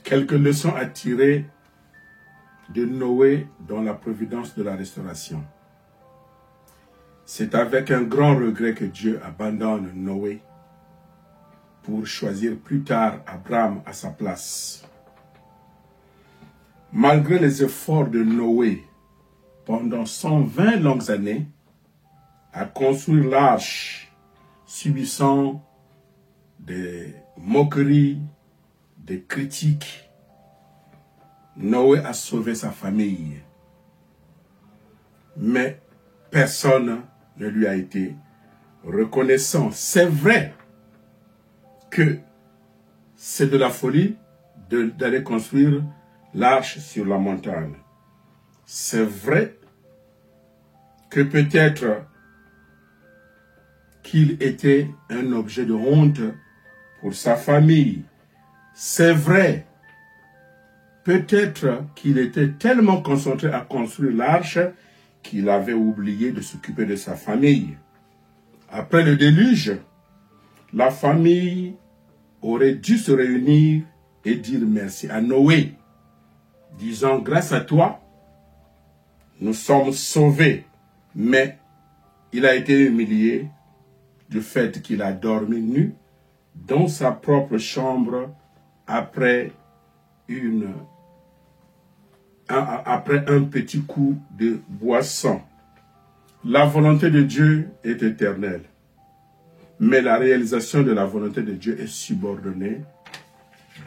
Quelques leçons à tirer de Noé dans la providence de la restauration. C'est avec un grand regret que Dieu abandonne Noé pour choisir plus tard Abraham à sa place. Malgré les efforts de Noé pendant 120 longues années à construire l'arche, subissant des moqueries, des critiques, Noé a sauvé sa famille. Mais personne ne lui a été reconnaissant. C'est vrai que c'est de la folie d'aller construire l'arche sur la montagne. C'est vrai que peut-être qu'il était un objet de honte pour sa famille. C'est vrai, peut-être qu'il était tellement concentré à construire l'arche qu'il avait oublié de s'occuper de sa famille. Après le déluge, la famille aurait dû se réunir et dire merci à Noé, disant grâce à toi, nous sommes sauvés. Mais il a été humilié du fait qu'il a dormi nu dans sa propre chambre après un petit coup de boisson. La volonté de Dieu est éternelle, mais la réalisation de la volonté de Dieu est subordonnée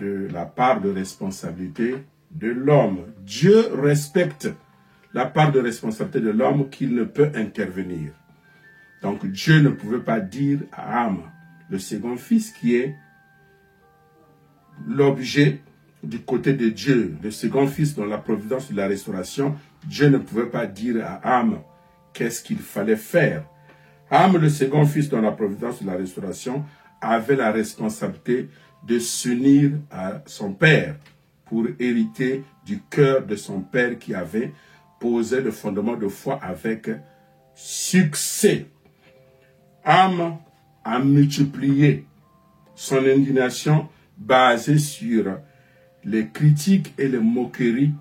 de la part de responsabilité de l'homme. Dieu respecte la part de responsabilité de l'homme qu'il ne peut intervenir. Donc Dieu ne pouvait pas dire à Ham, le second fils qui est l'objet du côté de Dieu, le second fils dans la providence de la restauration, Dieu ne pouvait pas dire à Ham qu'est-ce qu'il fallait faire. Ham, le second fils dans la providence de la restauration, avait la responsabilité de s'unir à son père pour hériter du cœur de son père qui avait posé le fondement de foi avec succès. Ham a multiplié son indignation basée sur les critiques et les moqueries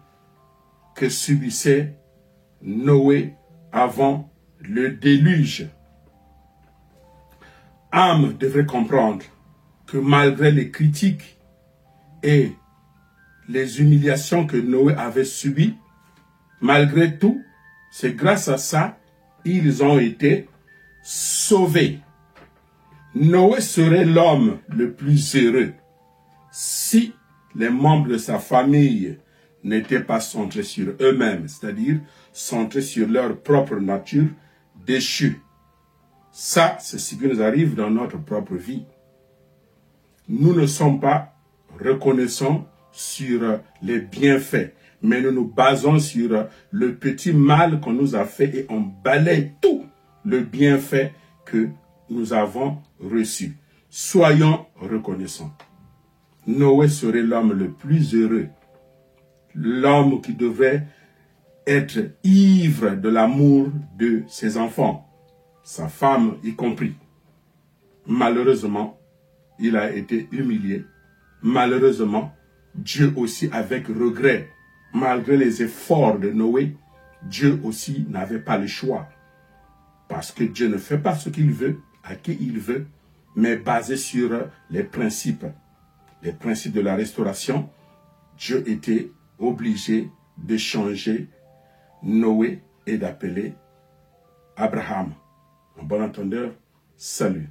que subissait Noé avant le déluge. Ham devrait comprendre que malgré les critiques et les humiliations que Noé avait subies, malgré tout, c'est grâce à ça ils ont été sauvés. Noé serait l'homme le plus heureux si les membres de sa famille n'étaient pas centrés sur eux-mêmes, c'est-à-dire centrés sur leur propre nature déchue. Ça, c'est ce qui nous arrive dans notre propre vie. Nous ne sommes pas reconnaissants sur les bienfaits, mais nous nous basons sur le petit mal qu'on nous a fait et on balaye tout le bienfait que nous avons reçu. Soyons reconnaissants. Noé serait l'homme le plus heureux, l'homme qui devrait être ivre de l'amour de ses enfants, sa femme y compris. Malheureusement, il a été humilié. Malheureusement, Dieu aussi avec regret, malgré les efforts de Noé, Dieu aussi n'avait pas le choix. Parce que Dieu ne fait pas ce qu'il veut, à qui il veut, mais basé sur les principes de la restauration. Dieu était obligé de changer Noé et d'appeler Abraham. En bon entendeur, salut.